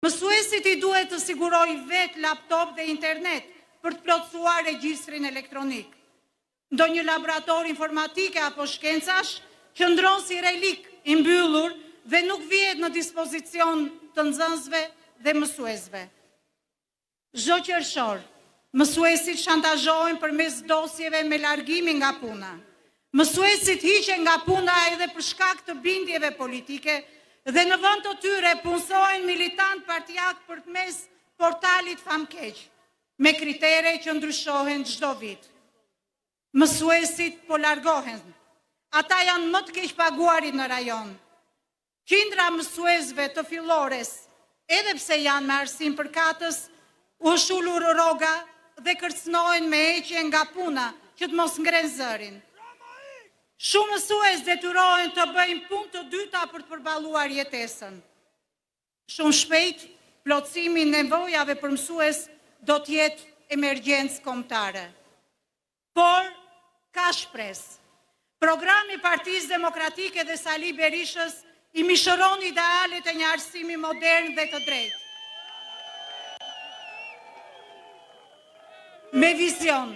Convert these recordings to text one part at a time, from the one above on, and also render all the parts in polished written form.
Mësuesit I duhet të siguroj vetë laptop dhe internet për të plotësuar regjistrin elektronik. Ndonjë laborator informatike apo shkencash qëndron si relik I mbyllur dhe nuk vihet në dispozicion të nxënësve dhe mësuesve. Çdo qershor, mësuesit shantazhohen përmes dosjeve me largimin nga puna. Mësuesit hiqen nga puna edhe për shkak të bindjeve politike dhe në vend të tyre punësojnë militant partijak përmes portalit Famkeq, me kritere që ndryshohen çdo vit. Mësuesit po largohen. Ata janë më të keq paguarit në rajon. Qindra mësuesve të fillores, edhe pse janë me arsim përkatës, u shullur rroga dhe kërcënohen me heqje nga puna që të mos ngren zërin. Shumë mësues detyrohen të bëjnë punë të dyta për të përballuar jetesën. Shumë shpejt, plotësimi I nevojave për mësues do të jetë emergjencë kombëtare. Por, ka shpresë. Programi Partisë Demokratike dhe Sali Berishës I mishëron idealet e një arsimi modern dhe të drejtë. Me vizion,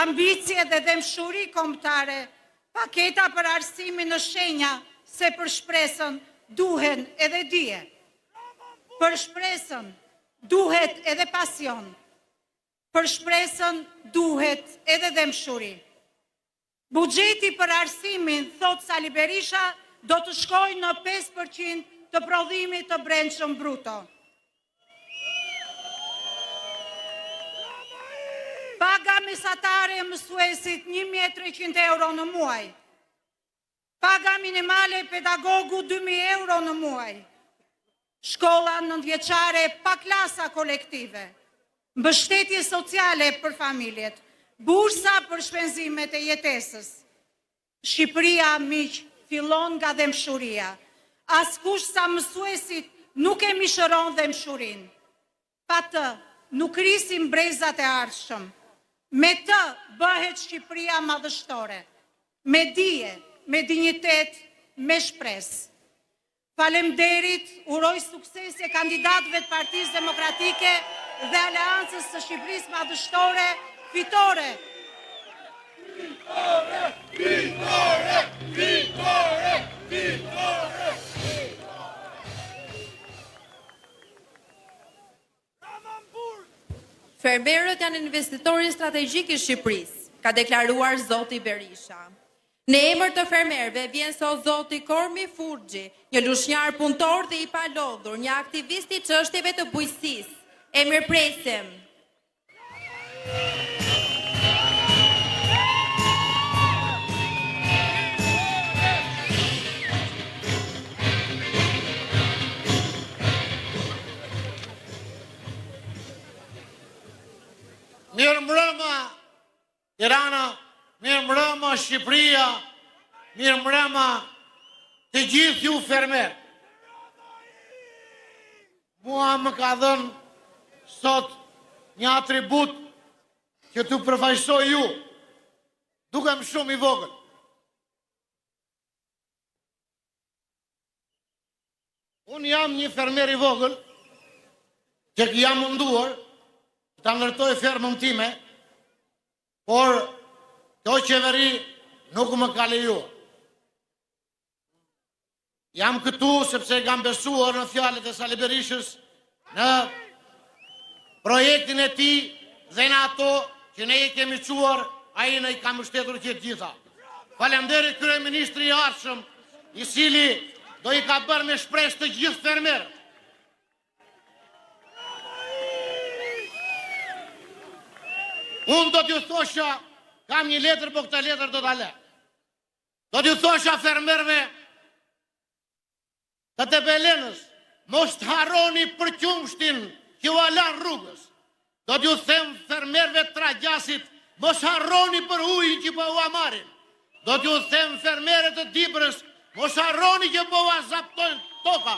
ambicie dhe dëmshuri kombëtare, paketa për arsimin në shenja se për shpresën duhen edhe dije. Për shpresën duhet edhe pasion. Për shpresën duhet edhe dëmshuri. Buxheti për arsimin, thot Sali Berisha, do të shkojë në 5% të prodhimit të brendshëm bruto. Paga mesatare e mësuesit 1.300 euro në muaj. Paga minimale pedagogu 2.000 euro në muaj. Shkolla nëntëvjeçare pa klasa kolektive. Mbështetje sociale për familjet. Bursa për shpenzimet e jetesës. Shqipëria, miq, fillon nga dëmshuria. Askush sa mësuesit nuk e mishëron dëmshurin. Pa të, nuk rrisim brezat e ardhshëm. Me të bëhet Shqipëria madhështore, me dije, me dinjitet, me shpresë. Faleminderit, uroj suksese kandidatëve të Partisë Demokratike dhe Aleancës së Shqipërisë Madhështore, fitore! Fitore! Fitore! Fitore! Fitore! Fermerët janë investitori strategjik I Shqipërisë, ka deklaruar zoti Berisha. Në emër të fermerëve vjen sot zoti Kormi Furxhi, një lushnjar punëtor dhe I palodhur, një aktivist I çështjeve të bujqësisë. E mirëpresim. Mirë mbrëma Tirana, mirë mbrëma Shqipëria, mirë mbrëma të gjithë ju fermer. Mua më ka dhënë sot një atribut që t'u përfaqësoj ju, dukem shumë I vogël. Unë jam një fermer I vogël që jam munduar ta ndërtoj fermën time, por kjo qeveri nuk më ka lejuar. Jam këtu sepse kam besuar në fjalët e Sali Berishës, në projektin e tij dhe në ato që ne I kemi çuar, ai ne I ka mbështetur që të gjitha. Faleminderit kryeministri I ardhshëm, I cili do I ka bërë me shpresë të gjithë fermerët. Unë do t'ju thosha, kam një letër, po këta letër do t'a le. Do t'ju thosha fermerve të Tepelenës, mos t'harroni për qumshtin që u alan rrugës. Do t'ju them fermerve të Tragjasit, mos harroni për ujin që po u amarin. Do t'ju them fermeret të Dibrës, mos harroni që po u azaptojnë toka.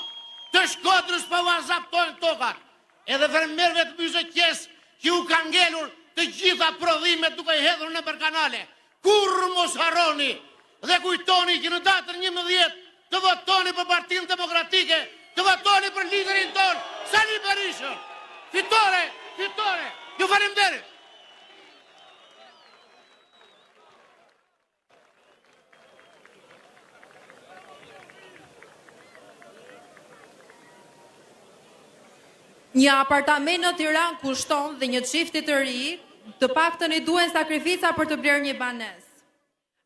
Të Shkodrës po u azaptojnë toka. Edhe fermerve të Myzëqes që u kanë ngelur të gjitha prodhimet duke I hedhur nëpër kanale. Kurrë mos harroni dhe kujtoni që në datën 11 të votoni për Partinë Demokratike, të të votoni për liderin ton, Sali Berishën. Fitore, fitore. Ju faleminderit. Një apartament në Tiranë kushton dhe një çifti të ri të paktën i duhen sakrifica për të blerë një banesë.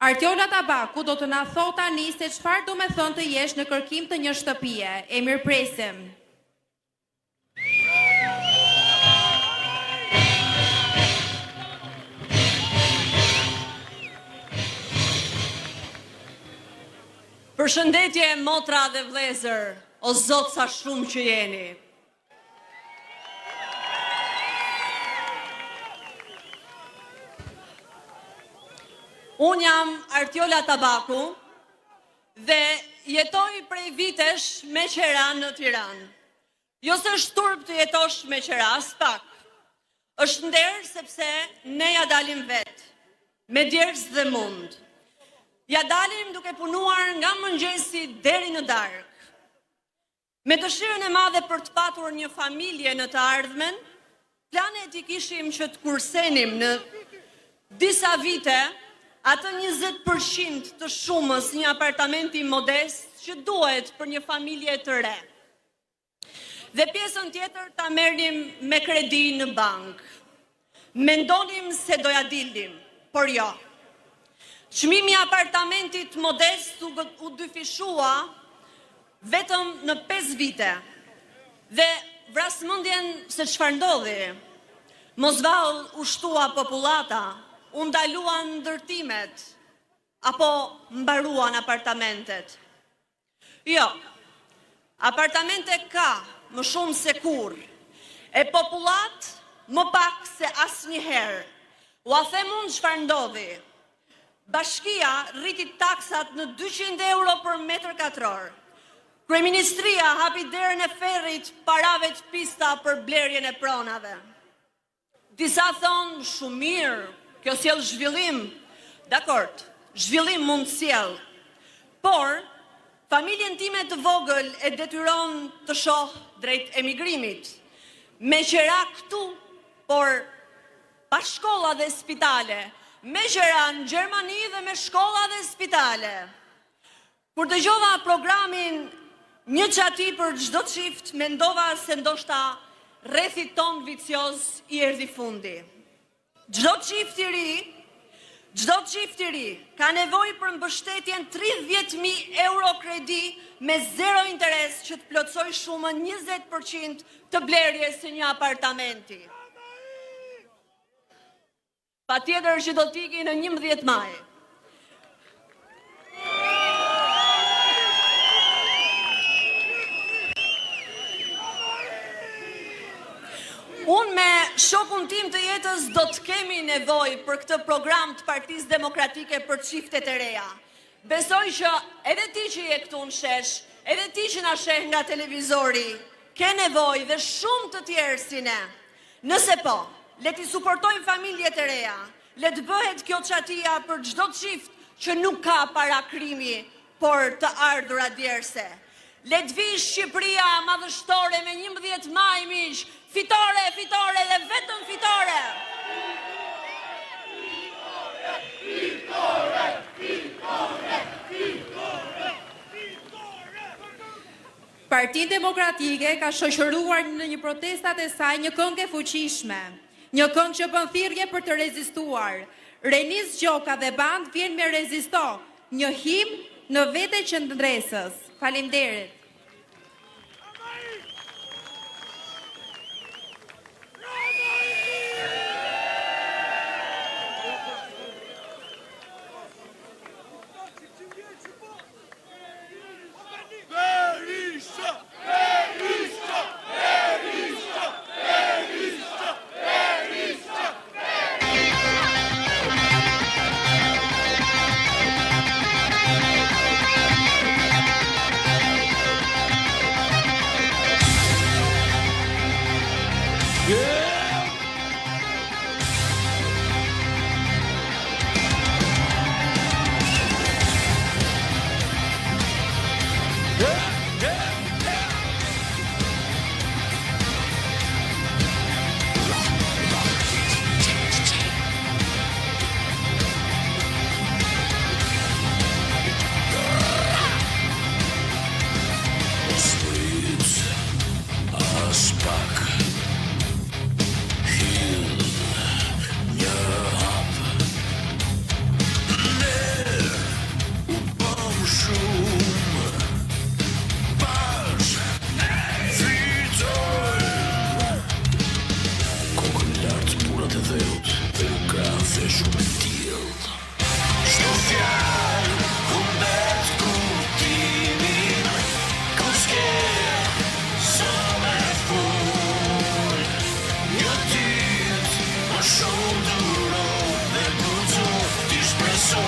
Artiola Tabaku do të na thotë tani se çfarë do me thënë të jesh në kërkim të një shtëpie. E mirëpresim. Përshëndetje motra dhe vlezër, o Zot sa shumë që jeni. Unë jam Artiola Tabaku dhe jetoj prej vitesh me qera në Tiranë. Jo se është turp të jetosh me qera, s'pak. Është nder sepse ne ja dalim vetë, me djerës dhe mund. Ja dalim duke punuar nga mëngjesi deri në darkë. Me dëshirën e madhe për të patur një familje në të ardhmen, planet i kishim që të kursenim në disa vite atë 20% të shumës një apartamenti modest që duhet për një familje të re. Dhe pjesën tjetër ta merrnim me kredi në bankë. Mendonim se doja dilnim, por jo. Çmimi i apartamentit modest u dyfishua vetëm në 5 vite. Dhe vrasmendjen se çfarë ndodhi. Mosvall u shtua popullata, u ndaluan ndërtimet, apo mbaruan apartamentet. Jo, apartamente ka më shumë se kur, e popullat më pak se asnjëherë. U a them unë çfarë ndodhi. Bashkia rriti taksat në 200 euro për metër katror. Kryeministria hapi derën e ferrit parave të pista për blerjen e pronave. Disa thonë shumë mirë, kjo sjell zhvillim. Dakord, zhvillim mund sjell. Por, familjen time të vogël e detyron të shoh drejt emigrimit. Me qera këtu, por pa shkolla dhe spitale. Me qera në Gjermani dhe me shkolla dhe spitale. Kur dëgjova programin Një qati për çdo çift, mendova se ndoshta rrethit ton vicioz i erdhi fundi. Çdo çift i ri ka nevojë për mbështetjen 30.000 euro kredi me 0 interes që të plotësoj shumën 20% të blerjes së një apartamenti. Patjetër që do t'iki në 11 maj. Unë me shokun tim të jetës do të kemi nevojë për këtë program të Partisë Demokratike për çiftet e reja. Besoj që edhe ti që je këtu në shesh, edhe ti që na sheh nga televizori, ke nevojë dhe shumë të tjerë si ne. Nëse po, le t'i suportojmë familjet e reja, le të bëhet kjo çatia për çdo çift që nuk ka para krimi, por të ardhura djerse. Le të vi Shqipëria madhështore me 11 maj, miq. Fitore, fitore dhe vetëm fitore. Fitore, fitore, fitore, fitore. Partinë Demokratike ka shoqëruar në një protestat e saj një këngë e fuqishme, një këngë që bën thirrje për të rezistuar. Renis Gjoka dhe band vjen me Rezisto, një himn në vete qëndresës. Faleminderit. pas pak Hill Një hap Ne u bëm shumë Bash Fitoj Kokën lartë purat e dheut Dhe u kafe shumë t'il Shto fjall Humbet kuptimin Kuske Sa me full Një dit Më shumë duro Dhe guzo T'i shpreso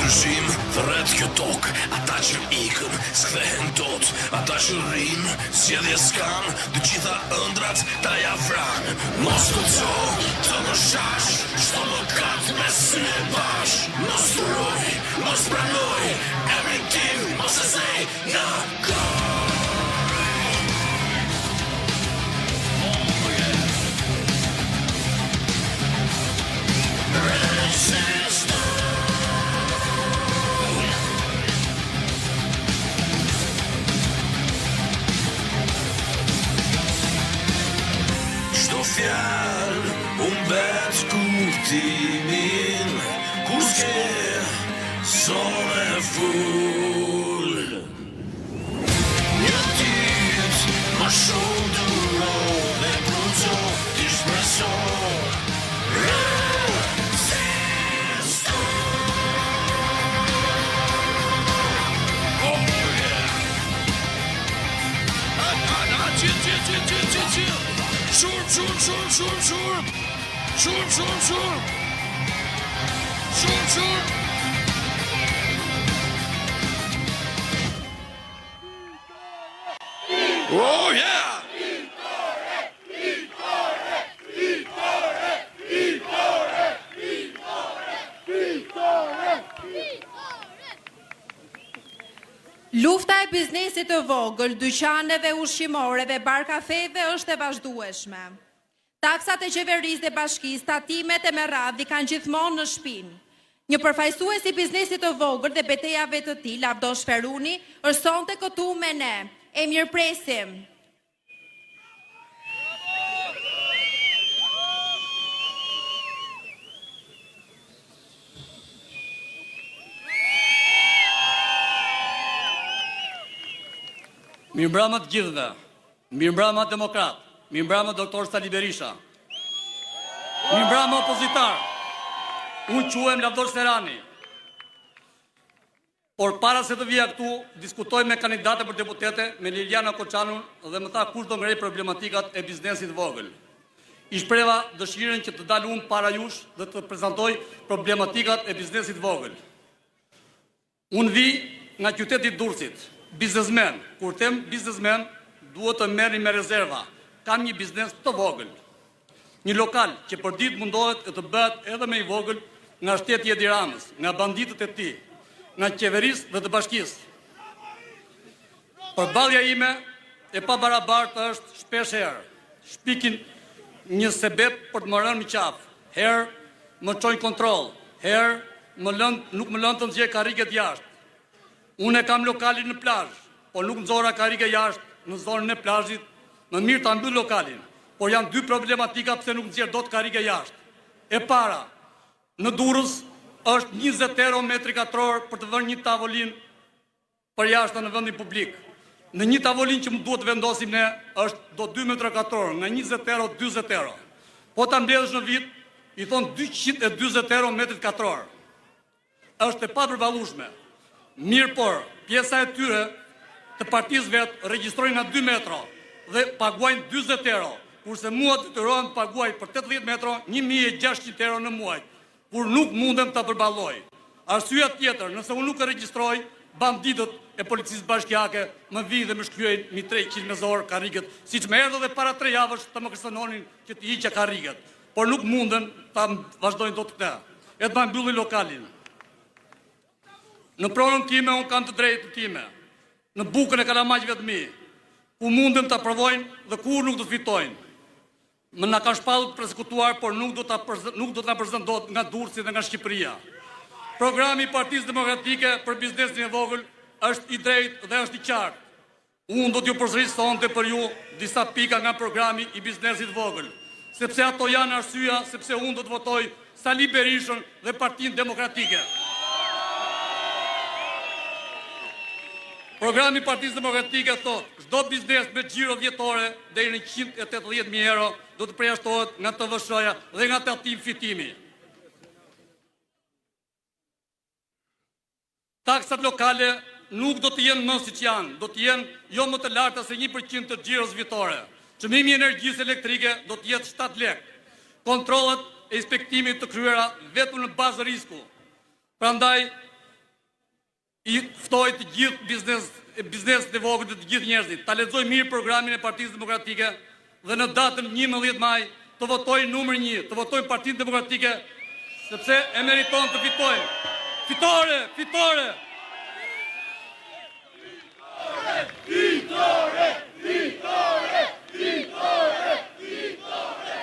Dërshim, thret kjo tokë Ata që ikën, s'kthehen tot Ata që rrinë, s'jedhje s'kan Dë gjitha ëndrat, ta javran Mos këto, të më shash Shto më katë me sy e bash Mos duroj, mos pranoj Emrin tim, mos e zej nga Fjall, umbet kuptimin Kur s'ke, son e full Një dit, ma shumë duro Dhe bruto, t'i shpreso Resisto Oh yeah Chill Shurp Oh yeah Lufta e biznesit të vogël, dyqaneve ushqimore dhe bar kafeve është e vazhdueshme. Taksat e qeverisë dhe bashkisë, tatimet e me radhi kanë gjithmonë në shpinë. Një përfaqësues i biznesit të vogël dhe betejave të tij, Lavdosh Feruni, është sonte këtu me ne. E mirëpresim. Mirëmbrëma të gjithëve, mirëmbrëma demokrat, mirëmbrëma doktor Sali Berisha, mirëmbrëma opozitar, unë quhem Lavdosh Ferani, por para se të vija këtu, diskutoj me kandidate për deputete, me Liliana Koçanun dhe më tha kush do ngrej problematikat e biznesit vogël. I shpreva dëshirën që të dal unë para jush dhe të prezantoj problematikat e biznesit vogël. Unë vi nga qyteti Durrësit. Biznesmen, kur them biznesmen, duhet të merrni me rezerva. Kam një biznes të vogël. Një lokal që për ditë mundohet të bëhet edhe më i vogël nga shteti i Edi Ramës, nga banditët e tij, nga qeverisë dhe të bashkisë. Përballja ime e pabarabartë është shpesh herë. Shpikin një sebeb për të më rënë në qafë. Herë më çojnë kontroll, herë nuk më lënë të nxjerr karriget jashtë. Unë e kam lokalin në plazh, por nuk nxora karrige jashtë në zonën e plazhit, më mirë ta mbyll lokalin. Por janë dy problematika pse nuk nxjerr dot karrige jashtë. E para, në Durrës është 20 euro metri katror për të vënë një tavolinë për jashtë në vendin publik. Në një tavolinë që më duhet të vendosim ne është do 2 metra katror, nga 20 euro 40 euro. Po ta mbledhësh në vit, i thon 240 euro metrit katror. Është e papërballueshme. Mirë por, pjesa e tyre të partisë vetë regjistrojnë nga 2 metra dhe paguajnë 40 euro, kurse mua detyrohem të paguaj për 80 metra 1600 euro në muaj, kur nuk mundem të përballoj. Arsyeja tjetër, nëse unë nuk e regjistroj, banditët e policisë bashkiake më vinë dhe më shkryejnë mi 300 me zorë karriget, siç më erdhë dhe para 3 javësh të më kërcënonin që të hiqja karriget, por nuk mundem ta vazhdojnë dot këtë. E të mbyllin lokalin. Në pronën time unë kam të drejtë time. Në bukën e kalamajve të mi, ku mundem të aprovojnë dhe kur nuk do të fitojnë. Më na ka shpallur të përsekutuar, por nuk do të na përzëndot nga Durrësi dhe nga Shqipëria. Programi i Partisë Demokratike për biznesin e vogël është i drejtë dhe është i qartë. Unë do t'ju përsëris sonte për ju disa pika nga programi i biznesit vogël, sepse ato janë arsyeja sepse unë do të votoj Sali Berishën dhe Partinë Demokratike. Programi i Partisë Demokratike thotë, çdo biznes me xhiro vjetore deri në 180.000 euro do të përjashtohet nga TVSH-ja dhe nga tatim fitimi. Taksat lokale nuk do të jenë më siç janë, do të jenë jo më të larta se 1% të xhiros vjetore. Çmimi i energjisë elektrike do të jetë 7 lekë. Kontrollet e inspektimit të kryera vetëm në bazë risku. Prandaj i ftoj të gjithë bizneset e vogël të gjithë njerëzit ta lexojnë mirë programin e Partisë Demokratike dhe në datën 11 maj të votojnë numër 1, të votojnë Partinë Demokratike sepse e meriton të fitojnë. Fitore, fitore. Fitore, fitore, fitore, fitore.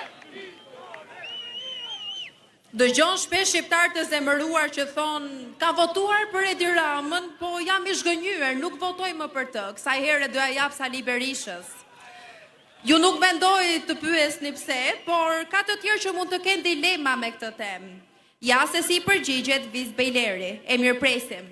Dëgjon shpesh shqiptar të zemëruar që thonë ka votuar për Edi Ramën, po jam i zhgënjyer, nuk votoj më për të. Kësaj here doja jap Sali Berishës. Ju nuk mendoj të pyesni pse, por ka të tjerë që mund të kenë dilema me këtë temë. Ja se si përgjigjet Viz Bejleri. E mirëpresim.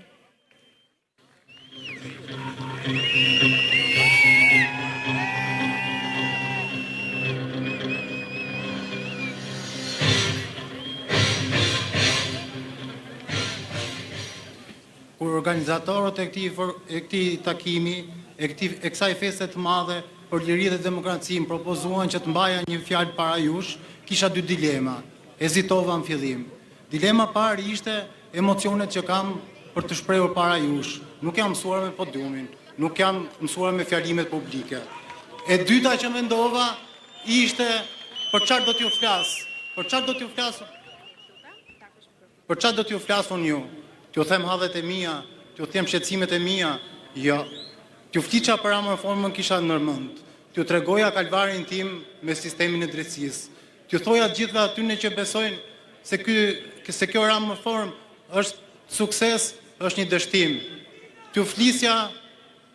Kur organizatorët e këtij takimi, e kësaj feste të madhe për liri dhe demokraci më propozuan që të mbaja një fjalë para jush, kisha 2 dilema. Hezitova në fillim. Dilema parë ishte emocionet që kam për të shprehur para jush. Nuk jam mësuar me podiumin, nuk jam mësuar me fjalimet publike. E dyta që mendova ishte për çfarë do t'ju flas. Për çfarë do t'ju flas? Për çfarë do t'ju flasun ju? T'ju them hallet e mia, t'ju them shqetësimet e mia? Jo. T'ju fliça për reformën kisha ndërmend. T'ju tregoja kalvarin tim me sistemin e drejtësisë. T'ju thoja gjithëve atyre që besojnë se kjo reformë është sukses, është një dështim. T'ju flisja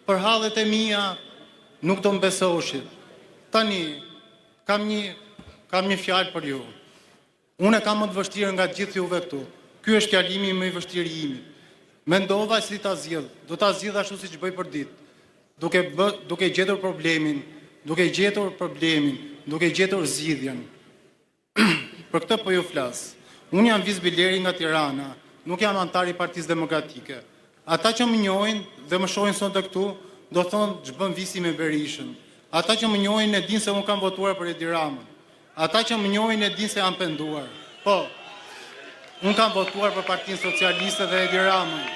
për hallet e mia, nuk do mbesoshit. Tani, kam një fjalë për ju. Unë kam më të vështirë nga gjithë juve këtu. Ky është fjalimi më i vështirë i imit. Mendova si ta zgjidh. Do ta zgjidh ashtu siç bëj për ditë. Duke gjetur problemin, duke gjetur zgjidhjen. Për këtë po ju flas. Unë jam Viz Bejleri nga Tirana, nuk jam antar i Partisë Demokratike. Ata që më njohin dhe më shohin sonte këtu, do thonë ç'bën Visi me Berishën. Ata që më njohin e dinë se unë kam votuar për Edi Ramën. Ata që më njohin e dinë se jam penduar. Po, unë kam votuar për Partinë Socialiste dhe Edi Ramën.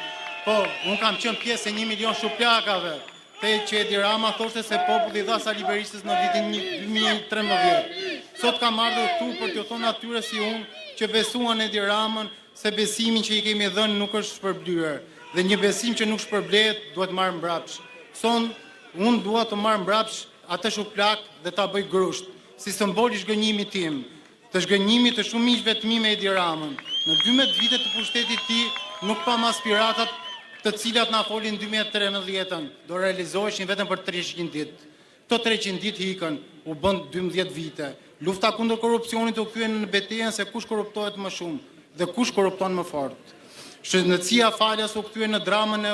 Po, unë kam qenë pjesë e 1 milion shuplakave, që Edi Rama thoshte se populli dha Sali Berishës në vitin 2013. Sot kam ardhur këtu për t'ju thonë atyre si unë që besuan Edi Ramën se besimin që i kemi dhënë nuk është shpërblyer dhe një besim që nuk shpërblehet duhet marrë mbrapsht. Unë dua të marrë mbrapsht atë shuplak dhe ta bëj grusht, si simbol i zhgënjimit tim, të zhgënjimit të shumë miqve të mi me Edi Ramën. Në 12 vite të pushtetit tij nuk pam aspiratat të cilat na folin 2013-ën, do realizoheshin vetëm për 300 ditë. Këto 300 ditë hikën, u bën 12 vite. Lufta kundër korrupsionit u kthye në betejën se kush korruptohet më shumë. dhe kush korrupton më fort. Shëndetësia faljas u kthye në dramën e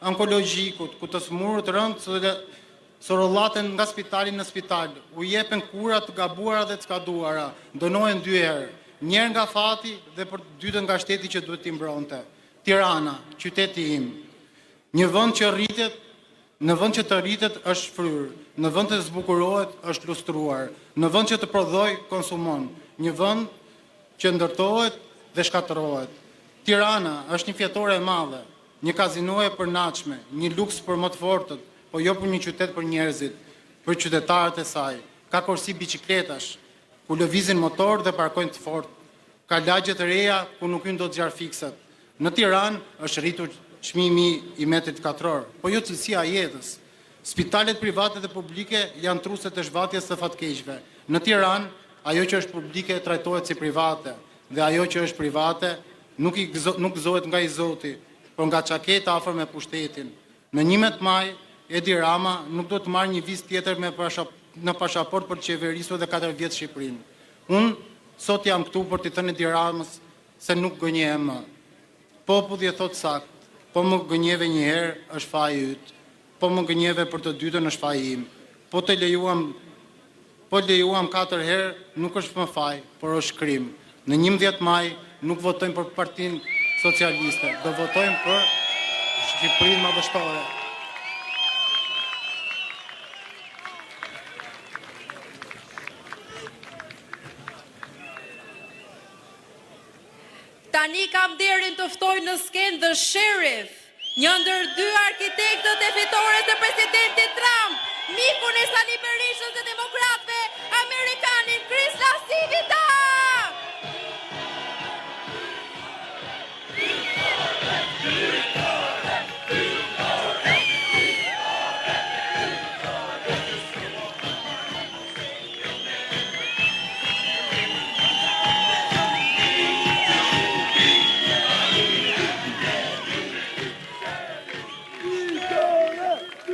onkologjikut, ku të smurët rëndë sorollaten nga spitali në spital, u jepen kura të gabuara dhe të skaduara, dënohen 2 herë, njërë nga fati dhe për dytën nga shteti që duhet t'i mbronte. Tirana, qyteti im, një vend që rritet, në vend që të rritet është fryrë, në vend që të zbukurohet është lustruar, në vend që të prodhoj konsumon, një vend që ndërtohet dhe shkatërohet. Tirana është një fjetore e madhe, një kazino e përnatshme, një luks për më të fortët, po jo për një qytet për njerëzit, për qytetarët e saj. Ka korsi biçikletash, ku lëvizin motor dhe parkojnë të fort. Ka lagje të reja ku nuk hyn dot zjarr fikset. Në Tiranë është rritur çmimi i metrit katror, po jo cilësia e jetës. Spitalet private dhe publike janë truset e zhvatjes së fatkeqëve. Në Tiranë, ajo që është publike trajtohet si private, dhe ajo që është private nuk gëzohet nga i Zoti, por nga çaketa afër me pushtetin. Në 11 maj, Edi Rama nuk do të marrë një vizë tjetër në pasaport për të qeverisur dhe 4 vjetë Shqipërinë. Unë sot jam këtu për t'i thënë Edi Ramës se nuk gënjehem më. Populli e thot sakt, po më gënjeve një herë është faji yt, po më gënjeve për të dytën është faji im. Po lejuam 4 herë nuk është më faj, por është krim. Në 11 maj nuk votojmë për Partinë Socialiste, do votojmë për Shqipërinë madhështore. Tani kam derin të ftoj në skenë The Sheriff, një ndër 2 arkitektët e fitores të presidentit Trump, mikun e Sali Berishës dhe demokratëve, Amerikanin Chris Lasivita!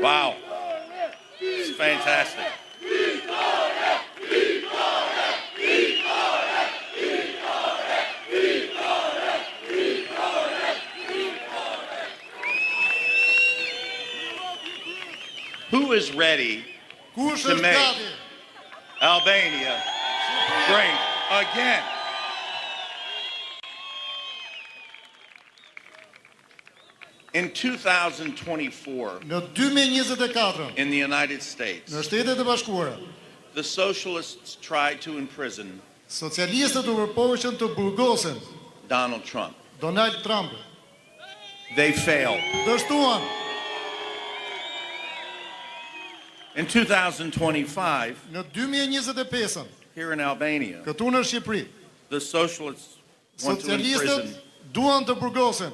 Wow, it's fantastic. Who is ready to make Albania great again? In 2024, në 2024, in the United States, në Shtetet e Bashkuara, the socialists tried to imprison socialistët u përpoqën të burgosen Donald Trump. Donald Trump. They failed. Dështuan. In 2025, Në 2025, here in Albania, këtu në Shqipëri, the socialists want to imprison socialistët duan të burgosen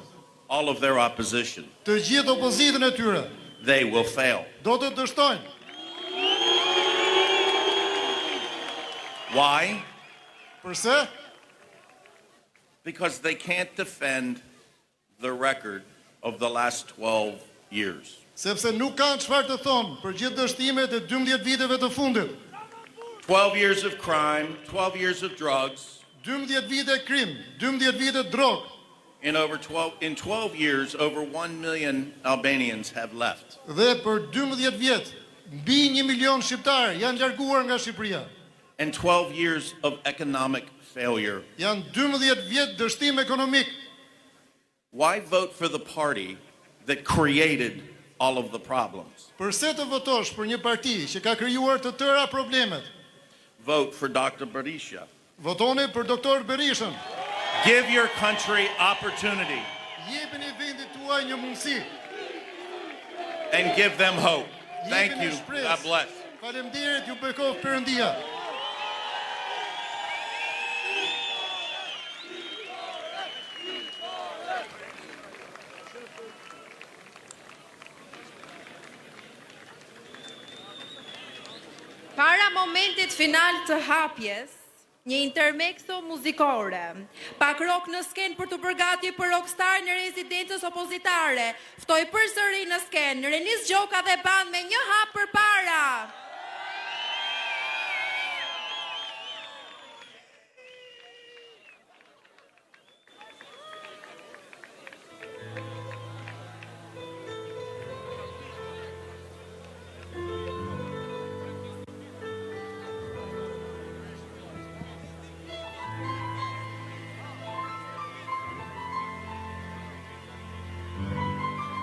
all of their opposition. të gjithë opozitën e tyre. They will fail. Do të dështojnë. Why? Përse? Because they can't defend the record of the last 12 years. Sepse nuk kanë çfarë të thonë për gjithë dështimet e 12 viteve të fundit. 12 years of crime, 12 years of drugs. 12 vite krim, 12 vite drog. In 12 years, over 1 million Albanians have left. Dhe për 12 vjet, mbi 1 milion shqiptar janë larguar nga Shqipëria. And 12 years of economic failure. Janë 12 vjet dështim ekonomik. Why vote for the party that created all of the problems? Përse të votosh për një parti që ka krijuar të tëra problemet? Vote for Dr. Berisha. Votoni për doktor Berishën. Give your country opportunity. Jepini vendit tuaj një mundësi. And give them hope. Thank Jepini you. shpresë. God bless. Faleminderit, ju bekov Perëndia. Para momentit final të hapjes, një intermezzo muzikore. Pak rock në skenë për të përgati për rockstar në rezidencës opozitare. Ftoj përsëri në skenë Renis Gjoka dhe band me një hap përpara.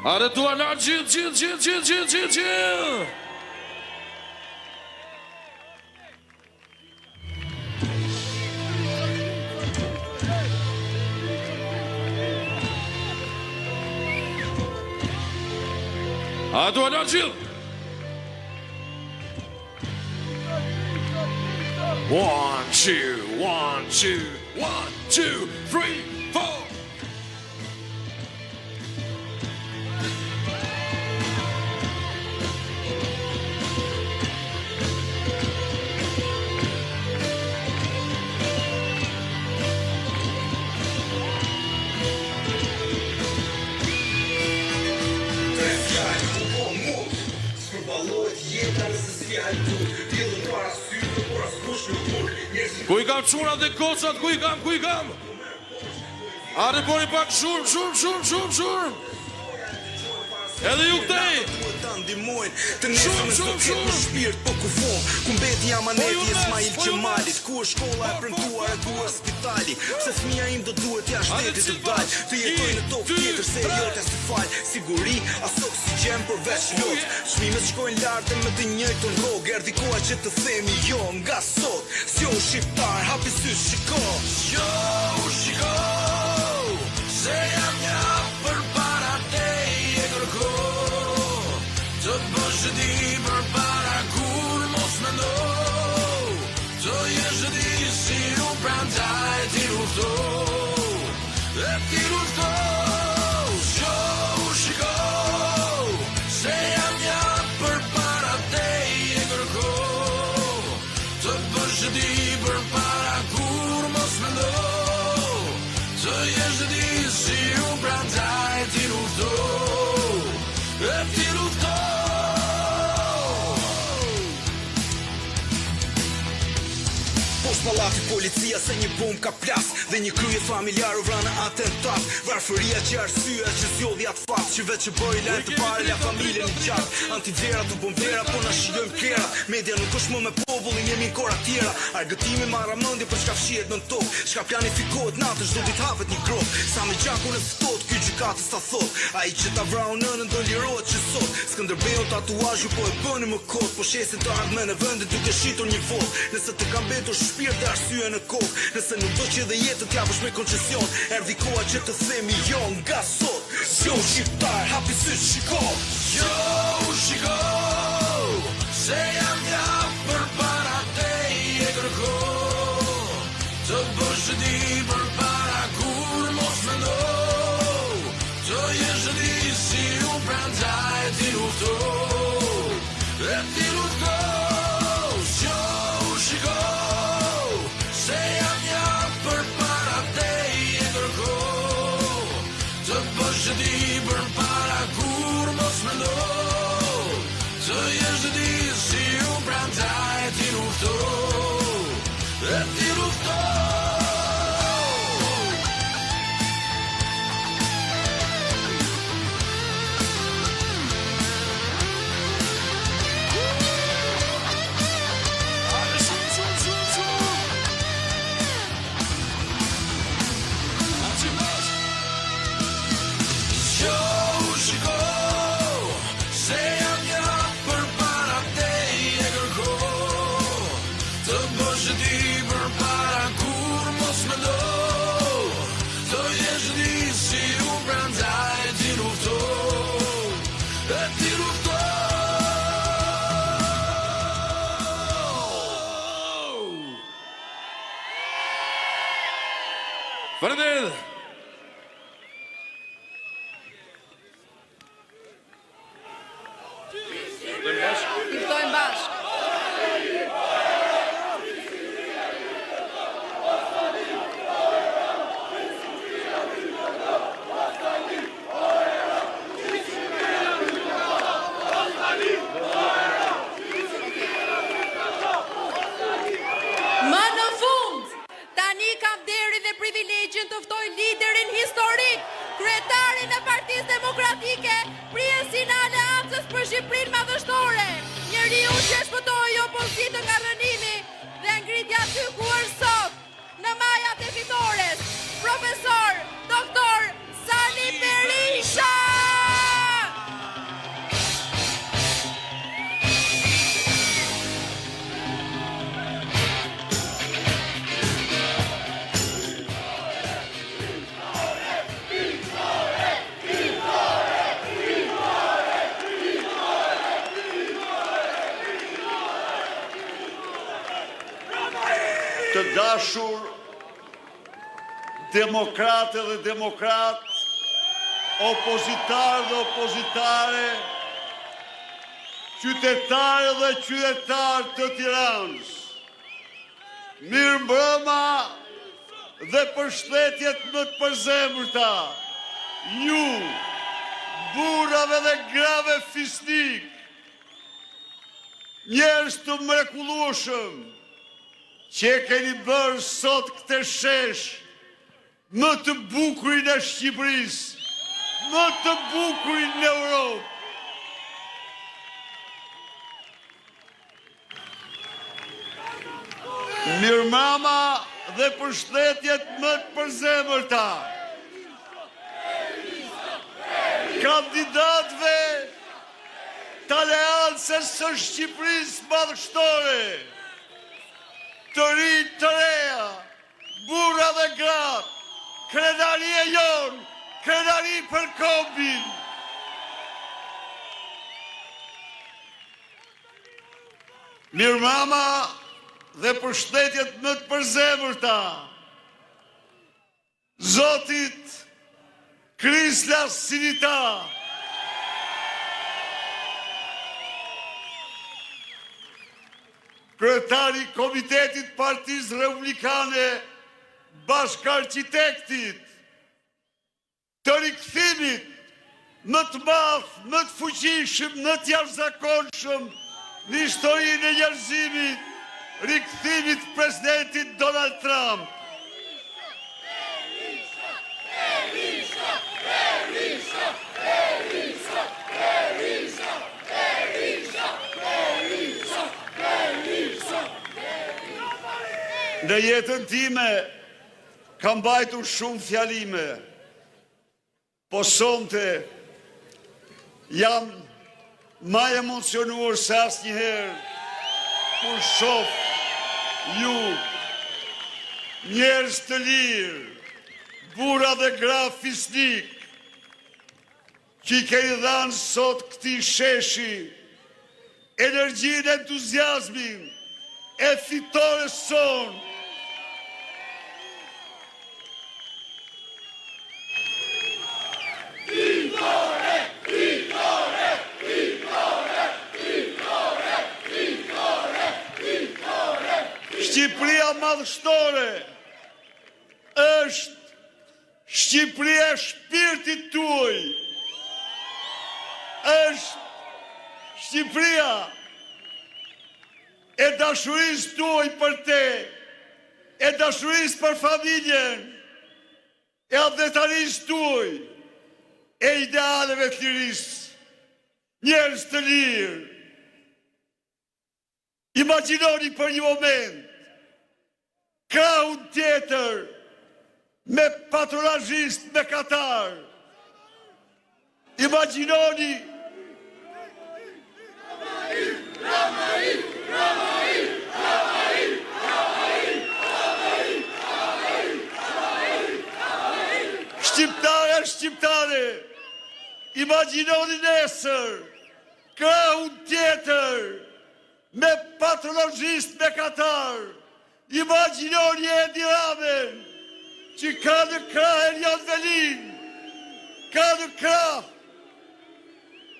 Are tua lartë gjithë. A tua lartë gjithë. 1, 2, 1, 2, 1, 2, 3, 4. Ku I kam çunat dhe kocat, ku I kam? Are bori pak shurm. Edhe ju këtej. Shumë. Shpirt po ku fon, ku mbeti amaneti Ismail Qemalit, ku është shkolla e premtuar e ku është spitali. Pse fëmia im do duhet ja shtetit të dal, të jetoj në tokë tjetër se jota si fal. Siguri as oksigjen përveç lot. Çmimet shkojnë lart me të njëjtën rrogë, erdhi koha që të themi jo nga sot. Jo shqiptar, hapi syt shiko. Jo shiko. Se jam një për para te kërko. Të bësh di për para kur mos mendo. Të jesh di si u prandaj ti lufto. E ti lufto. Jo shiko. Se jam një për para te kërko. Të bësh di për para kur mos mendo. Të jesh di si u prandaj ti lufto. E ti lufto. Poshtë pallati policia se një bomb ka plas dhe një krye familjar u vranë atentat. Varfëria që arsyeja që zgjodhi atë fat që vetë që bëri lart të parë la familjen në qartë. Antivlera të bombera po na shijojmë kera. Media nuk është më me popullin, jemi në kora tjera. Argëtimi marra mendje për çka fshihet nën tokë. Çka planifikohet natën çdo ditë hapet një grop. Sa me gjakun e ftohtë ky gjykatës ta thot. Ai që ta vrau nënën do lirohet që sot. Skënderbeu tatuazhu po e bëni më kot, po shesin të ardhmen e vendit duke shitur një vot. Nëse të kam mbetur shpirt dhe arsye në kokë, nëse nuk do që dhe jetën t'japësh me koncesion, erdhi koha që të themi jo nga sot. Jo shqiptar, hapi syt shiko. Jo shiko. Se jam një për para te kërko. Të bësh di për para kur mos mendo. Të jesh di si u prandaj ti lufto. E ti lufto. Jo shiko. Se jam një për para te kërko. Të bësh di për para kur mos mendo. Të jesh di si u prandaj ti lufto. E ti lufto. Faleminderit. Ftojmë bashkë. Më në fund, tani kam deri dhe privilegjin të ftoj liderin historik, kryetarin e Partisë Demokratike, priesin e Aleancës për Shqipërinë Madhështore, njeriu që shpëtoi opozitën nga rënimi dhe ngritja aty ku është sot, në majat e fitores, profesor, doktor Sali Berisha! Të dashur demokrate dhe demokrat, opozitar dhe opozitare, qytetare dhe qytetar të Tiranës. Mirë mbrëma dhe përshëndetjet më të përzemërta, ju, burrave dhe grave fisnik, njerëz të mrekullueshëm, që keni bërë sot këtë shesh më të bukurin e Shqipërisë, më të bukurin në Europë. Mirëmbrëma dhe përshëndetjet më të përzemërta kandidatëve të Aleancës së Shqipërisë Madhështore, të rinj të reja, burra dhe gratë, krenaria jonë, krenari për kombin. Mirëmbrëma dhe përshëndetjet më të përzemërta Zotit Krislas Sinita, kryetari i Komitetit Partisë Republikane, bashkarkitektit të rikthimit më të madh, më të fuqishëm, më të jashtëzakonshëm në historinë e njerëzimit, rikthimit presidentit Donald Trump. Në jetën time kam mbajtur shumë fjalime, po sonte jam më emocionuar se asnjëherë kur shoh ju, njerëz të lirë, burra dhe gra fisnik, që i keni dhënë sot këtij sheshi energjinë, entuziazmin e fitores sonë. Shqipëria madhështore është Shqipëria e shpirtit tuaj, është Shqipëria e dashurisë tuaj për te, e dashurisë për familjen, e adhetarisë tuaj, e idealeve të lirisë, njerëz të lirë. Imagjinoni për një moment krahun tjetër me patronazhist, me katar. Imagjinoni shqiptare, shqiptare, imagjinoni nesër krahun tjetër me patronazhist, me katar. Imagjinoni Edi Ramën, që ka në krah Elion Velin, ka në krah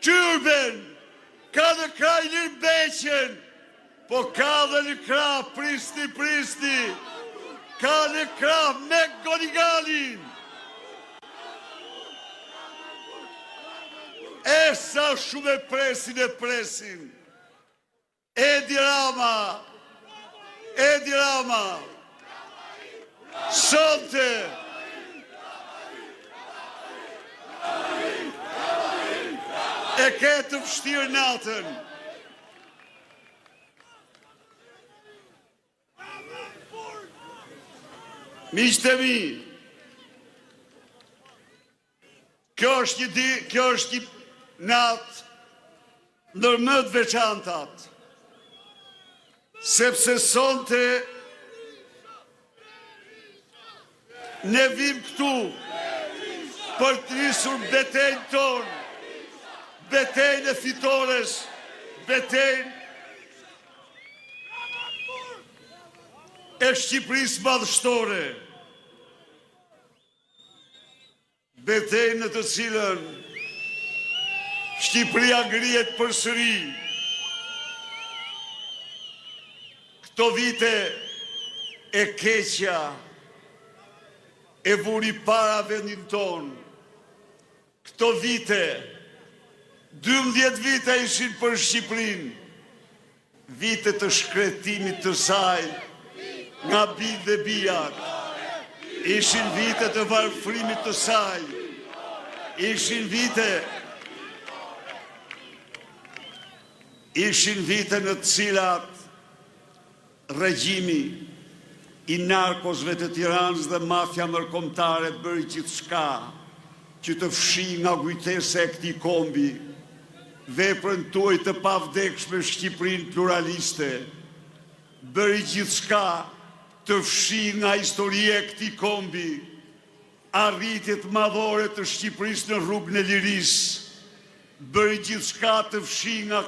Qyrben, ka në krah Ilir Beqen, po ka dhe në krah Pristi, ka në krah Mek Gonigalin. E sa shumë e presin. Edi Rama, sonte e ke të vështirë natën. Miqtë e mi, kjo është një natë ndër më të veçantat, sepse sonte ne vim këtu për të nisur betejën tonë, betejën e fitores, betejën e Shqipërisë madhështore. Betejë në të cilën Shqipëria ngrihet përsëri. Këto vite e keqja e vuri para vendin ton. Këto vite, 12 vite ishin për Shqipërinë, vite të shkretimit të saj nga bijtë dhe bijat, ishin vite të varfrimit të saj, ishin vite në të cilat regjimi i narkosve të Tiranës dhe mafia ndërkombëtare bëri gjithçka që të fshi nga kujtesa e këtij kombi veprën tuaj të pavdekshme Shqipërinë pluraliste, bëri gjithçka të fshi nga historia e këtij kombi arritjet madhore të Shqipërisë në rrugën e lirisë, bëri gjithçka të fshi nga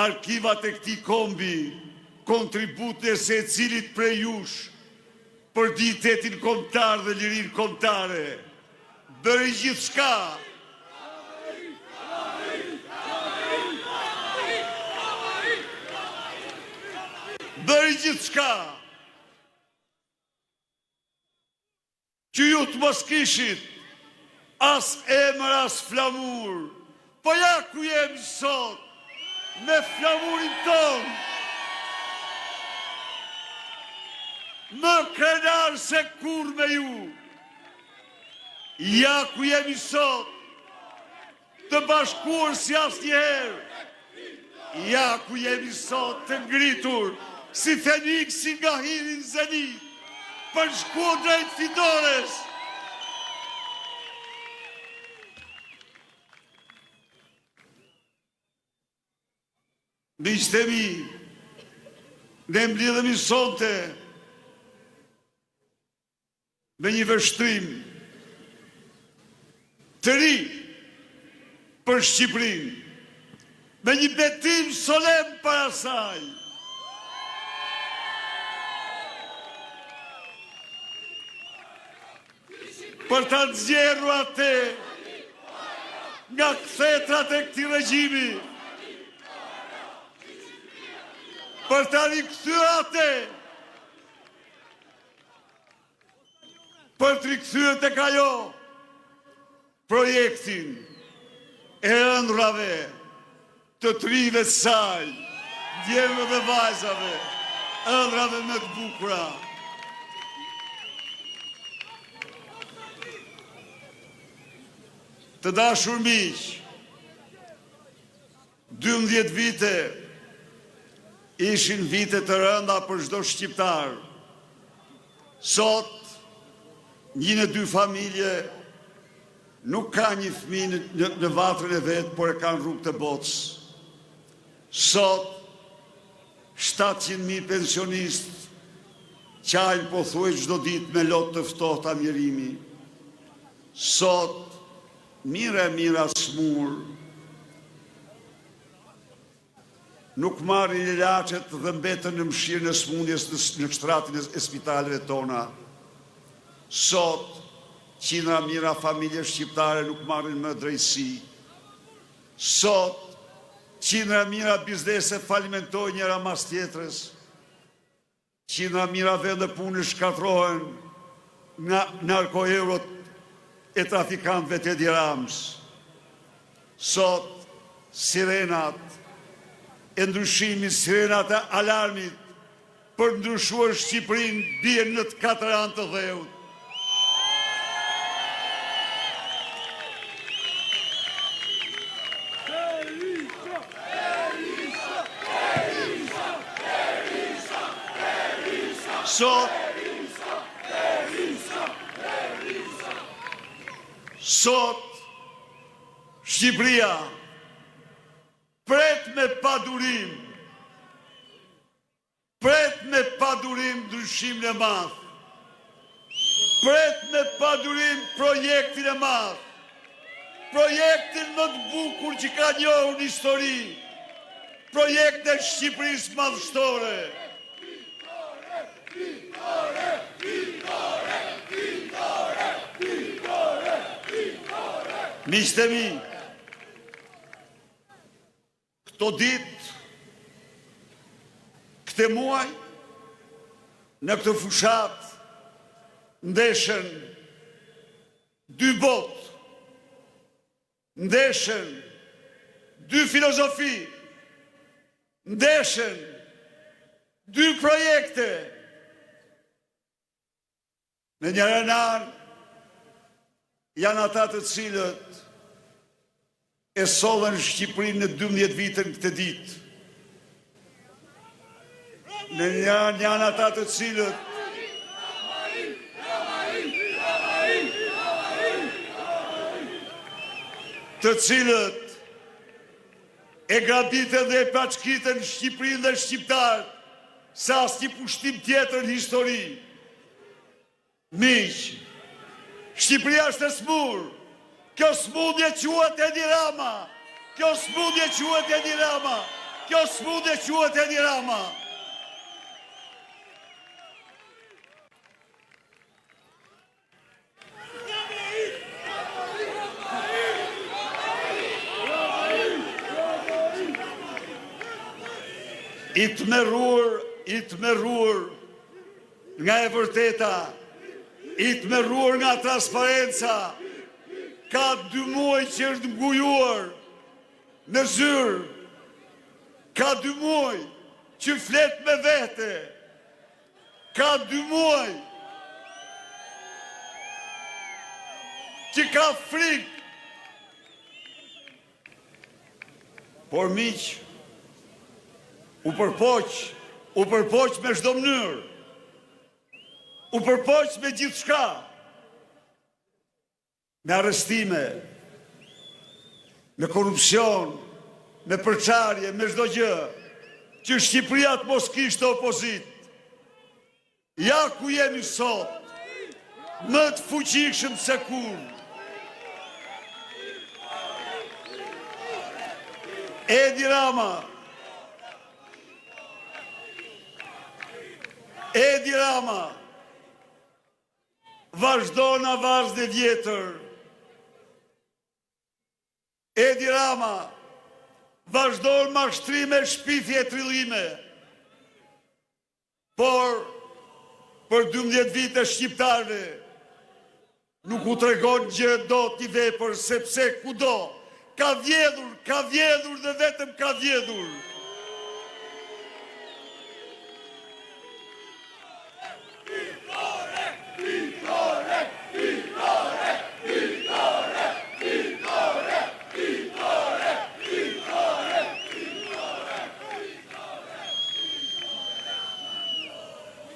arkivat e këtij kombi kontributin e secilit prej jush për dignitetin kombëtar dhe lirinë kombëtare. Bëri gjithçka që ju të mos kishit as emër as flamur, po ja ku jemi sot me flamurin ton, më krenar se kur me ju. Ja ku jemi sot, të bashkuar si asnjëherë. Ja ku jemi sot, të ngritur si Feniksi nga hiri në zenit, për shkuar drejt fitores. Miqtë e mi, ne mbledhemi sonte me një vështrim të ri për Shqipërinë, me një betim solem para saj. Për ta nxjerrur atë nga kthetrat e këtij regjimi, për ta rikthyer atë, për të rikthyer tek ajo projektin e ëndrave të trive saj, djemëve dhe vajzave, ëndrave më të bukura. Të dashur miq, 12 vite ishin vite të rënda për çdo shqiptar. Sot, një në 2 familje nuk ka një fëmijë në vatrën e vet, por e kanë rrugë të botës. Sot, 700.000 pensionistë qajnë pothuajse çdo ditë me lot të ftohta mjerimi. Sot, mira smur nuk marrin ilaçet dhe mbeten në mshirën e smundjes në shtratin e spitaleve tona. Sot, qindra mira familje shqiptare nuk marrin më drejtësi. Sot, qindra mira biznese falimentojnë njëra mas tjetrës. Qindra mira vende pune shkatrohen nga narkoeurot e trafikantëve të Edi Rams. Sot, sirenat e ndryshimi, sirenat e alarmit për ndryshuar Shqipërinë bien në të 4 anë të dheut. Sot, Shqipëria pret me padurim ndryshimin e madh, pret me padurim projektin e madh, projektin më të bukur që ka njohur në histori, projektin e Shqipërisë madhështore. Miqtë e mi, këto ditë, këte muaj, në këtë fushat, ndeshen dy botë, ndeshen dy filozofi, ndeshen dy projekte. Në njëra anë janë ata të cilët e sollën Shqipërinë në 12 vite në këtë ditë. Në janë ata të cilët e grabitën dhe e paçkitën Shqipërinë dhe shqiptarët sa asnjë pushtim tjetër në histori. Miq, Shqipëria është e smur. Kjo smundje quhet Edi Rama. Kjo smundje quhet Edi Rama. Kjo smundje quhet Edi Rama. I të merruar nga e vërteta, i të merruar nga transparenca, ka 2 muaj që është ngujuar në zyrë, ka 2 muaj që flet me vete, ka 2 muaj që ka frikë. Por miq, u përpoq me çdo mënyrë, u përpoq me gjithçka, me arrestime, me korupcion, me përçarje, me çdo gjë, që Shqipëria të mos kishte opozit. Ja ku jemi sot, më të fuqishëm se kur. Edi Rama, vazhdon avazën e vjetër. Edi Rama, vazhdon mashtrime, shpifje, trillime. Por, për 12 vite shqiptarve, nuk u tregon gjë dot një vepër, sepse kudo, ka vjedhur dhe vetëm ka vjedhur.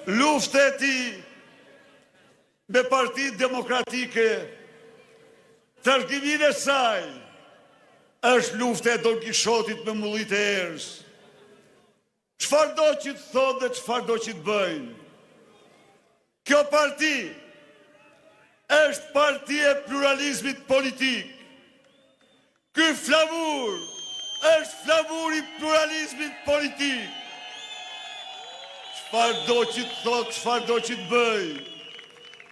Luftë e tij me Partinë Demokratike, trashëgiminë e saj, është luftë e Don Kishotit me mullitë e erës. Çfarë do që të thotë dhe çfarë do që të bëjnë? Kjo parti është parti e pluralizmit politik. Ky flamur është flamur i pluralizmit politik. Çfarë do që të thotë, çfarë do që të bëjë?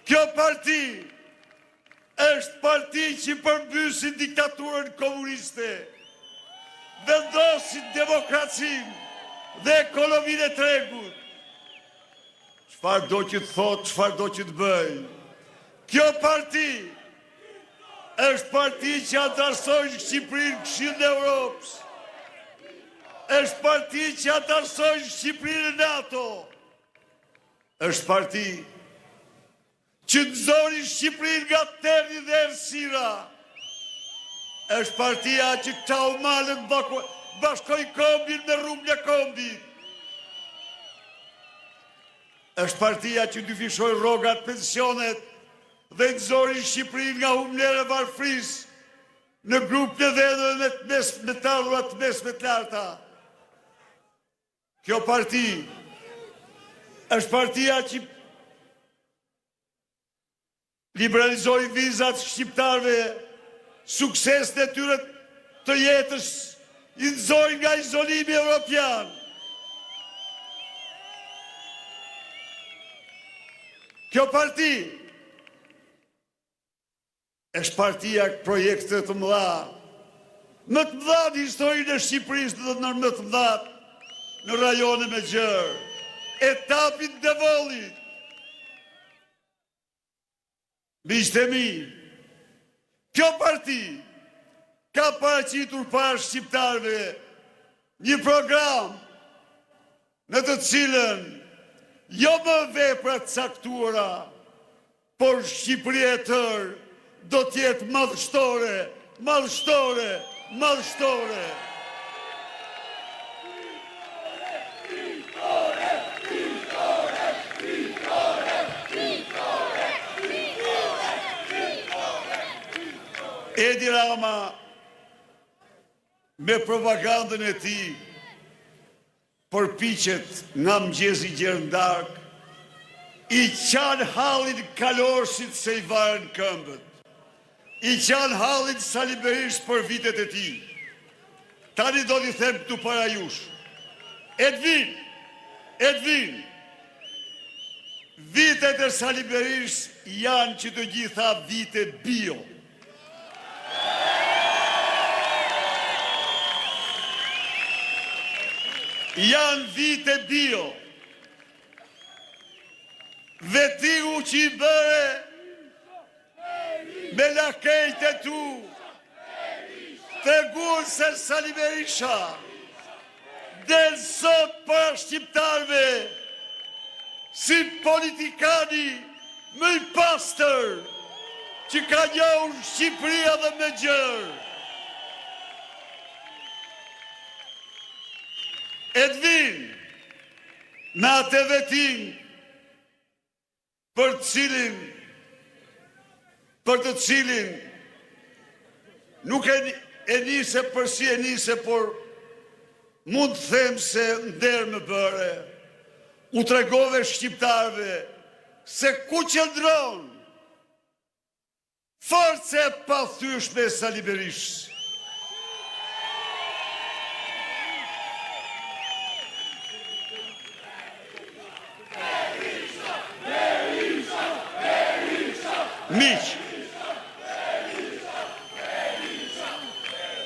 Kjo parti është parti që përmbysin diktaturën komuniste, vendosin demokracinë dhe ekonominë e tregut. Çfarë do që të thotë, çfarë do që të bëjë? Kjo parti është parti që antarësojnë Shqipërinë në Këshillin e Europës. Është parti që antarësojnë Shqipërinë në NATO. Është parti që nxori Shqipërinë nga terri dhe errësira. Është partia që çau malën bashkoi kombin me rrugën e kombit. Është partia që dyfishoi rrogat, pensionet dhe nxori Shqipërinë nga humlera e varfrisë në grupe dhe me të ardhura të mesme të larta. Kjo parti është partia që liberalizoi vizat shqiptarëve, suksesin e tyre të jetës i nxori nga izolimi evropian. Kjo parti është partia projekte të mëdha, më të mëdha në historinë e Shqipërisë dhe në më të mëdha në rajone me gjërë, etapin Devollit. Miqtë e mi, kjo parti ka paraqitur para shqiptarëve një program në të cilën jo më vepra të caktuara, por Shqipëria e tërë do t'jetë madhështore, madhështore, madhështore. Edi Rama, me propagandën e tij, përpiqet nga mëngjesi gjerëndark, i qanë hallin Kalorësit se i varen këmbët, i qanë hallin Sali Berisht për vitet e tij. Tani do t'i them këtu para jush, Edvin, vitet e Sali Berisht janë që të gjitha vite bio. Janë vite bio. Vetigu që i bëre me lakejt e tu, tregun se Sali Berisha del sot për shqiptarve si politikani më i pastër që ka njohur Shqipëria dhe me gjërë. Edvin, në atë vetin për të cilin nuk e nise përsi e nise, por mund të them se ndër më bëre, u tregove shqiptarve se ku qëndron forca e pathyeshme e Sali Berishës. Miq,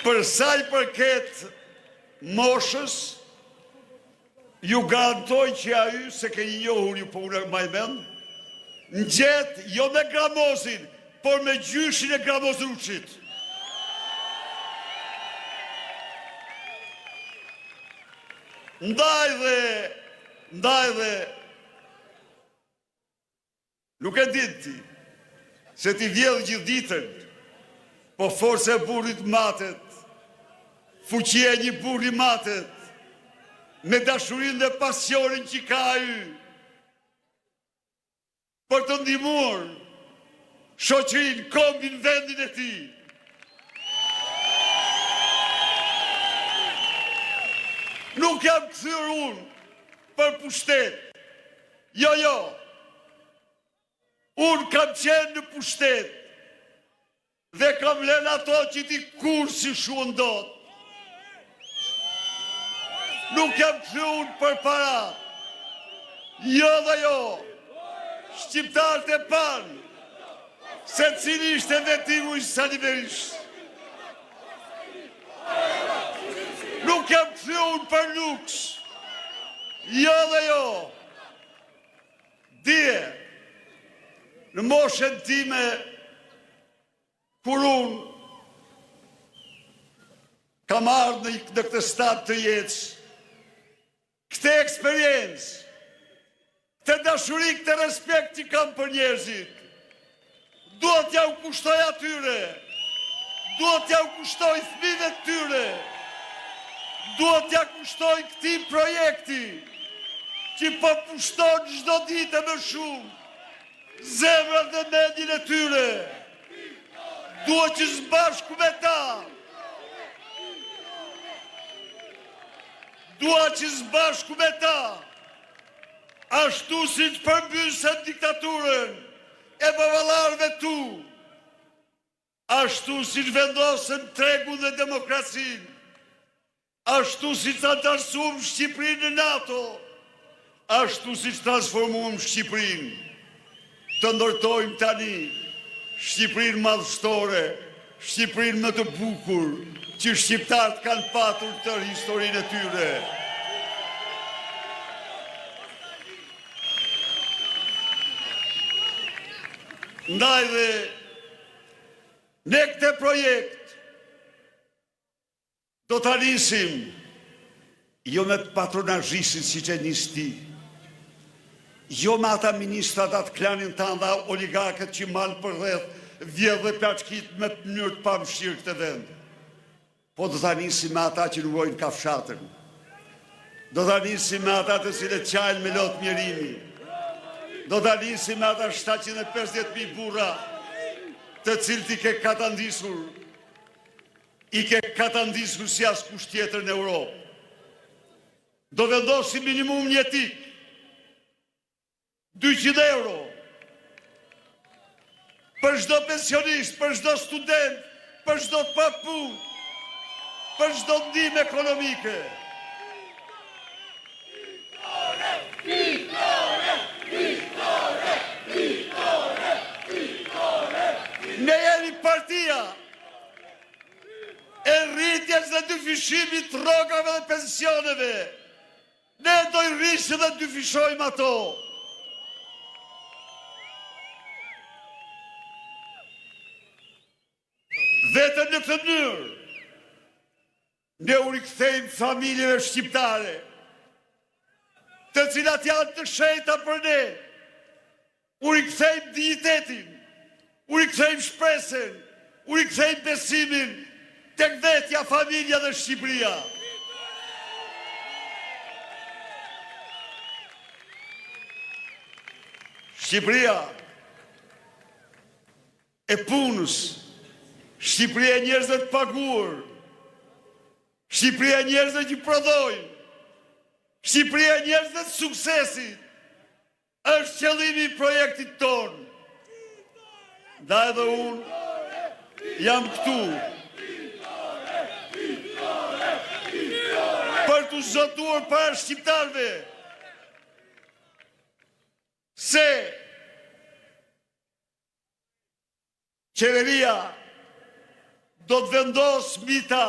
për sa i përket moshës, ju garantoj që ajo se ke njohur ju po unë më mend, ngjet jo me gramozin, por me gjyshin e Gramozruçit. Ndaj dhe nuk e din ti se ti vjedh gjithë ditën, po forca e burrit matet, fuqia e një burri matet, me dashurinë dhe pasionin që ka ai, për të ndihmuar shoqërinë, kombin, vendin e tij. Nuk jam kthyer unë për pushtet. Jo. Unë kam qenë në pushtet dhe kam lënë ato që ti kur si shuandot. Nuk jam kthyer unë për para. Jo dhe jo. Shqiptarët e panë se cili ishte vetimu i Sali Berishës. Nuk jam kthyer unë për luks. Jo dhe jo. Dije, në moshën time, kur unë kam ardhur në këtë stad të jetës, këtë eksperiencë, këtë dashuri, këtë respekt që kam për njerëzit, duhet t'ja u kushtoj atyre, duhet t'ja u kushtoj fëmijëve të tyre, duhet t'ja kushtoj këtij projekti, që po pushton çdo ditë më shumë zemrat dhe mendjen e tyre. Duhet që së bashku me ta, ashtu si që përmbysën diktaturën e baballarëve tu, ashtu si që vendosën tregun dhe demokracinë, ashtu si që antarësuam Shqipërinë në NATO, ashtu si që transformuam Shqipërinë. të ndërtojmë tani Shqipërinë madhështore, Shqipërinë më të bukur që shqiptarët kanë patur tërë historinë e tyre. Ndaj dhe ne këtë projekt do të nisim jo me patronazhistin si që njës ti, jo me ata ministrat atë klanin të nda oligarkët që malë për rreth vjedh dhe plaçkit me mënyrë të pamëshirë këtë vend. Po do të nisim me ata që ruajnë kafshatën. Do të nisim me ata të cilët qajnë me lotë mjerimi. Do të nisim me ata 750.000 burra të cilët i ke katandisur, si as kusht tjetër në Europë. Do vendosim minimum jetik, 200 euro, për çdo pensionist, për çdo student, për çdo të papunë, për çdo ndihmë ekonomike. Ne jemi partia e rritjes dhe dyfishimit të rrogave dhe pensioneve. Ne do i rrisim dhe dyfishojmë ato. Vetëm në këtë mënyrë ne u rikthejmë familjeve shqiptare, të cilat janë të shenjta për ne. U rikthejmë dignitetin, u rikthejmë shpresën, u rikthejmë besimin tek vetja, familja dhe Shqipëria. Shqipëria e punës, Shqipëria e njerëzve të paguar, Shqipëria e njerëzve që prodhojnë, Shqipëria e njerëzve të suksesit, është qëllimi i projektit tonë. Da edhe unë jam këtu për të zotuar para shqiptarve se qeveria do të vendosë mita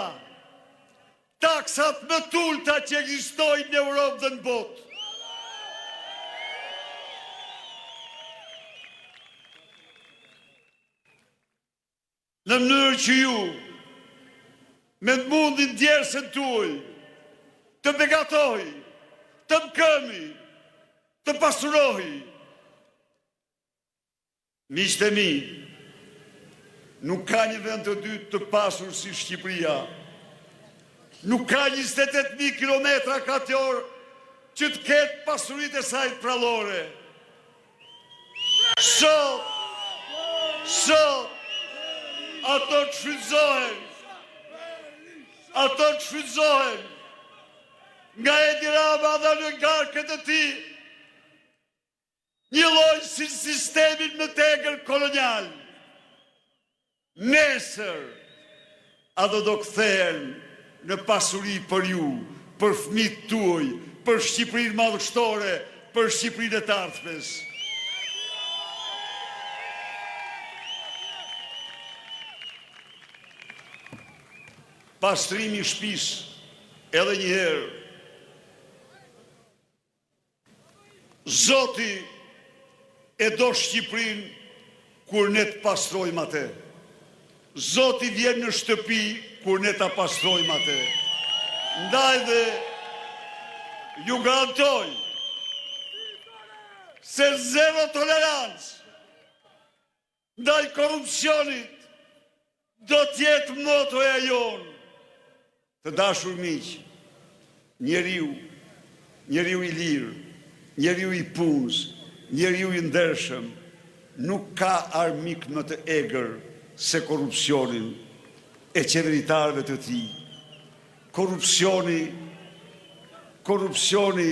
taksat më t'ulta që ekzistojnë në Europë dhe në botë. Në mënyrë që ju, me të mundin djersën tuaj, të begatoj, të mkëmi, të pasurohi. Miqtë e mi, nuk ka një vend të dytë të pasur si Shqipëria. Nuk ka 28.000 kilometra kator që të ketë pasurit e saj prallore. Sot, ato të shfrytëzohen nga Edi Rama dhe oligarkët e tij, një lloj si sistemin më tegër kolonial. Nesër, ato do kthehen në pasuri për ju, për fëmijët tuaj, për Shqipërinë madhështore, për Shqipërinë e të ardhmes. Pastrimi i shtëpisë edhe një herë. Zoti e do Shqipërinë kur ne të pastrojmë atë. Zoti vjen në shtëpi kur ne ta pastrojmë atë. Ndaj dhe ju garantoj se zero tolerancë ndaj korrupsionit do t'jetë motoja jonë. Të dashur miq, njeriu i lirë, njeriu i punës, njeriu i ndershëm, nuk ka armik më të egër se korrupsionin e qeveritarëve të tij. Korrupsioni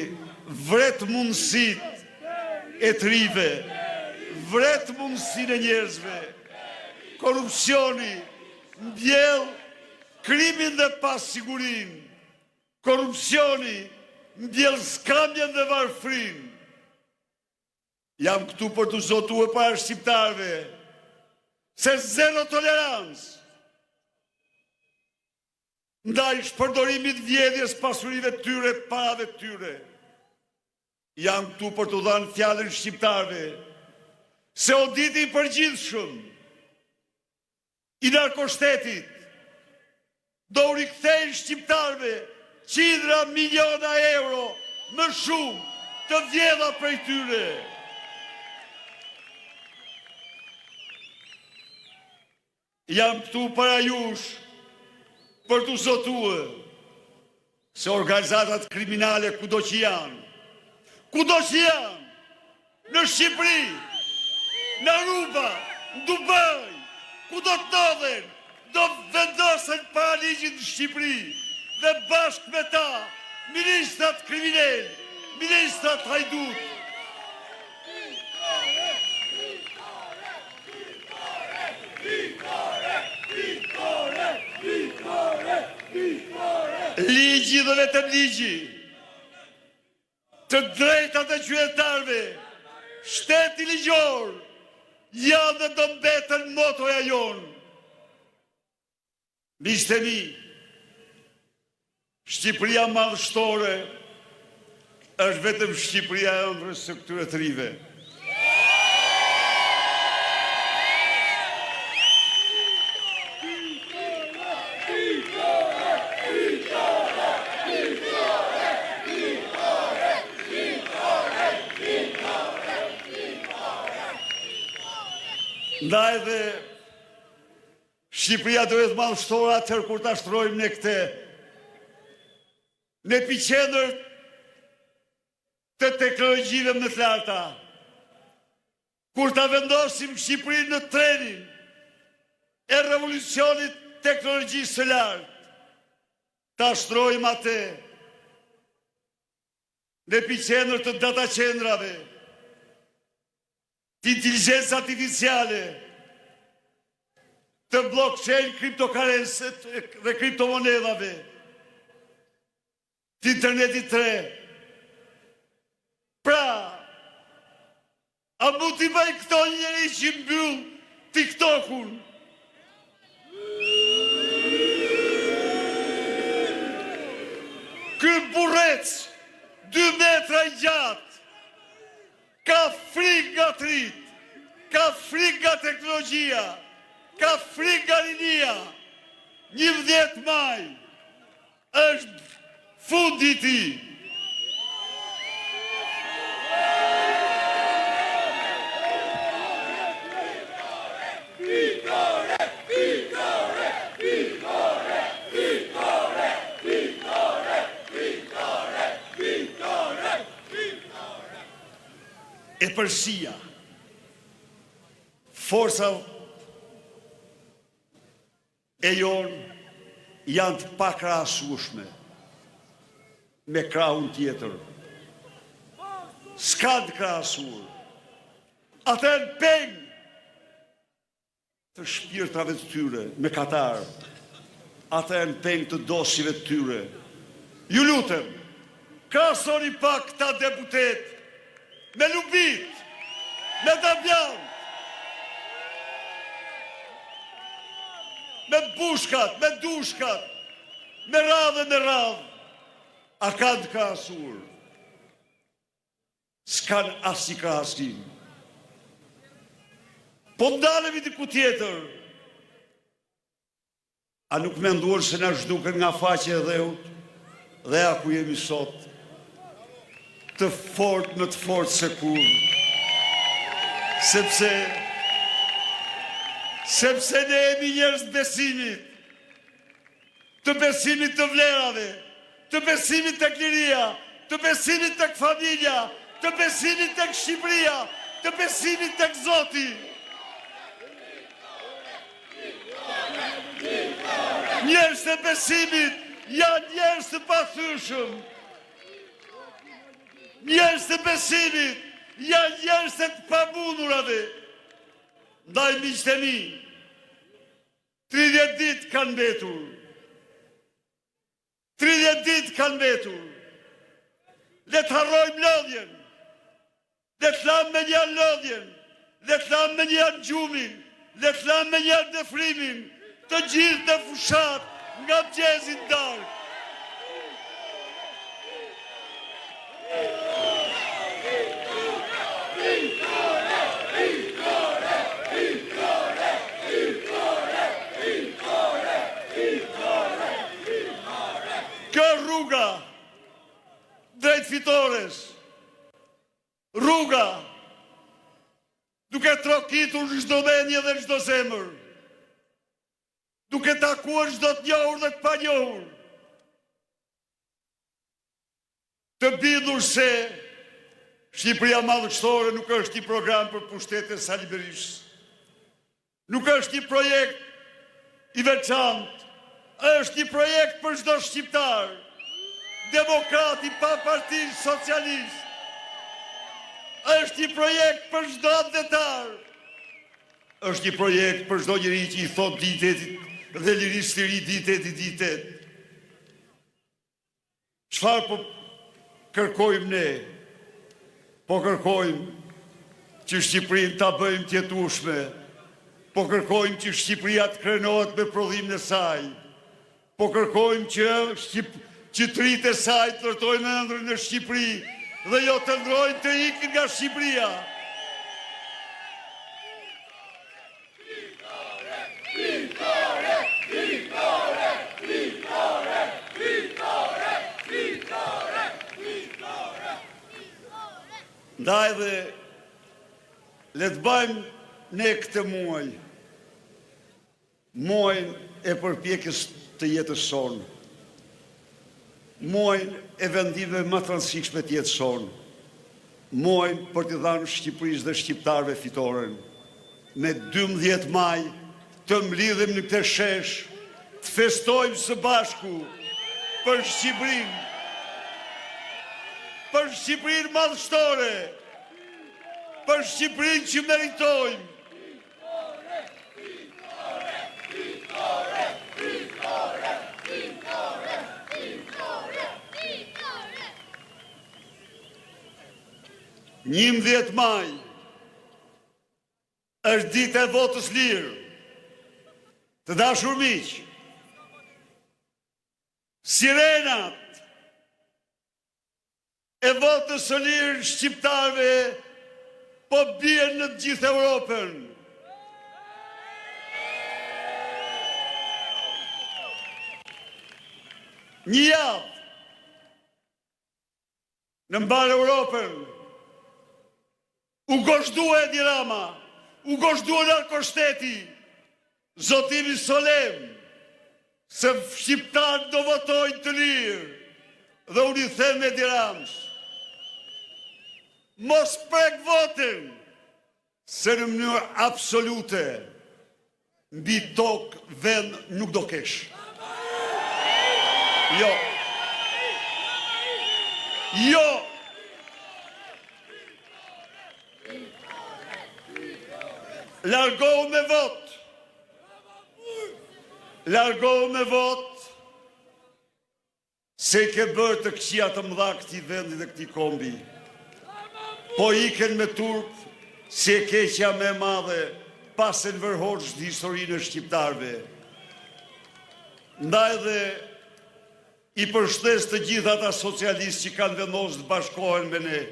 vret mundësitë e të rive, vret mundësinë e njerëzve. Korrupsioni mbjell krimin dhe pasigurin. Korrupsioni mbjell skamjen dhe varfrin. Jam këtu për të zotuar para shqiptarëve se zero tolerancë ndaj shpërdorimit vjedhjes pasurive tyre, parave tyre. Jam këtu për të dhënë fjalën shqiptarëve se auditi i përgjithshëm i narkoshtetit do u rikthejë shqiptarëve qindra miliona euro më shumë të vjedha prej tyre. Jam këtu para jush për të zotuar se organizatat kriminale kudo që janë, në Shqipëri, në Aruba, në Dubai, kudo të ndodhen, do vendosen para ligjit në Shqipëri dhe bashkë me ta, ministrat kriminal, ministrat hajdut. Ligji dhe vetëm ligji, të drejtat e qytetarëve, shteti ligjor, janë dhe do mbeten motoja jonë. Miqtë e mi, Shqipëria madhështore është vetëm Shqipëria e ëndrës së këtyre të rive. Ndaj dhe Shqipëria do jetë madhështore atëherë kur ta shtrojmë ne këtë në epicentër të teknologjive më të larta, kur ta vendosim Shqipërinë në trenin e revolucionit teknologjisë së lartë, ta shtrojmë atë në epicentër të data qendrave, të inteligencë artificiale, të blockchain, kriptokarense dhe kriptomonedhave, të internetit 3. Pra, a mu t'i baj këto njëri që mbyll TikTokun? Ky burrec 2 metra i gjatë ka frikë nga trit, ka frikë nga teknologjia, ka frikë nga rinia. 11 maj është fundi i tij. E përsia, forca e jonë janë të pakrahasueshme me krahun tjetër. S'ka të krahasuar. Ata janë peng të shpirtrave të tyre me Katar. Ata janë peng të dosjeve të tyre. Ju lutem, krahasoni pak këta deputet me Lubit, me Dabjan, me bushkat, me dushkat, me radhë. A kanë të krahasuar? S'kan asnjë krahasim. Po ndalemi diku tjetër. A nuk menduar se na zhduken nga faqe e dheut, dhe a ku jemi sot, të fort më të fort se kur, sepse ne jemi njerëz besimit, të besimit të vlerave, të besimit tek liria, të besimit tek familja, të besimit tek Shqipëria, të besimit tek Zoti. Njerëz të besimit janë njerëz të pathyeshëm. Njerëz të besimit janë njerëz të pamundurave. Ndaj miqtë e mi, 30 ditë kanë mbetur. 30 ditë kanë mbetur. Le të harrojmë lodhjen. le të lamë me një lodhjen, le të lamë me një gjumin, le të lamë me një dëfrimin, të gjithë në fushat nga mëgjesit darë. Kjo rruga drejt fitores, rruga duke trokitur çdo mendje dhe çdo zemër, duke takuar çdo të njohur dhe të panjohur, të bindur se Shqipëria madhështore nuk është një program për pushtetin e Sali Berishës, nuk është një projekt i veçantë, është një projekt për çdo shqiptar, demokrat i pa parti socialist, është një projekt për çdo andetar, është një projekt për çdo njeri që i thot ditetit dhe lirisë të ri ditet. Çfarë po kërkojmë ne? Po kërkojmë që Shqipërinë ta bëjmë të jetueshme, po kërkojmë që Shqipëria të krenohet me prodhimin e saj, po kërkojmë që qytetarët e saj të ndërtojnë ëndrrën në Shqipëri dhe jo të ndrojnë të ikin nga Shqipëria. Ndaj dhe le të bëjmë ne këtë muajin e përpjekjes të jetës sonë, muajin e vendimeve më të rëndësishme të jetës sonë, muajin për t'i dhënë Shqipërisë dhe shqiptarëve fitoren. Me 12 maj të mlidhem në këtë shesh, të festojmë së bashku për Shqipërinë, për Shqipërinë madhështore, për Shqipërinë që meritojmë. Njim 10 maj është ditë e votës lirë. Të dashur miq, sirenat e votës së lirë shqiptarëve po bien në të gjithë Europën. Një javë në mbar Europën u goshdua Edi Rama, u goshdua narkoshteti, zotimi solem, se shqiptarët do votojnë të lirë, dhe unë i them Edi Ramës, mos prek votën, se në mënyrë absolute, mbi tokë vend nuk do kesh. Jo. Jo. Largohu me vot. Largohu me vot, se ke bërë të këqia të mëdha këti vendi dhe këti kombi. Po iken me turp, se keqja me madhe, pasen vërhoqë në historinë e shqiptarve. Ndaj dhe i përshtes të gjithë ata socialistë që kanë vendosur të bashkohen me ne,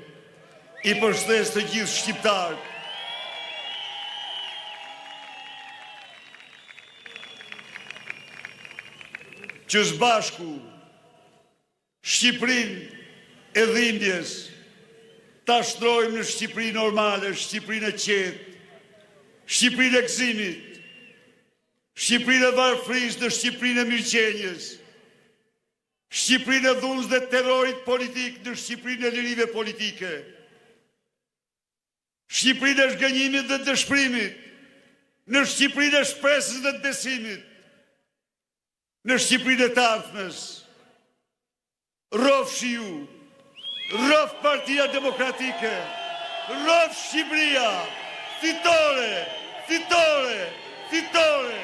i përshtes të gjithë shqiptarë, që së bashku Shqipërinë e dhimbjes ta shtrojmë në Shqipëri normale, Shqipërinë e qetë, Shqipërinë e gëzimit, Shqipërinë e varfërisë në Shqipërinë e mirëqenjes, Shqipërinë e dhunës dhe terrorit politik në Shqipërinë e lirive politike, Shqipërinë e shgënjimit dhe dëshpërimit, në Shqipërinë e shpresës dhe të besimit, në Shqipërinë e të ardhmes. Rrofshi ju, rrof Partia Demokratike, rrof Shqipëria, fitore, fitore, fitore.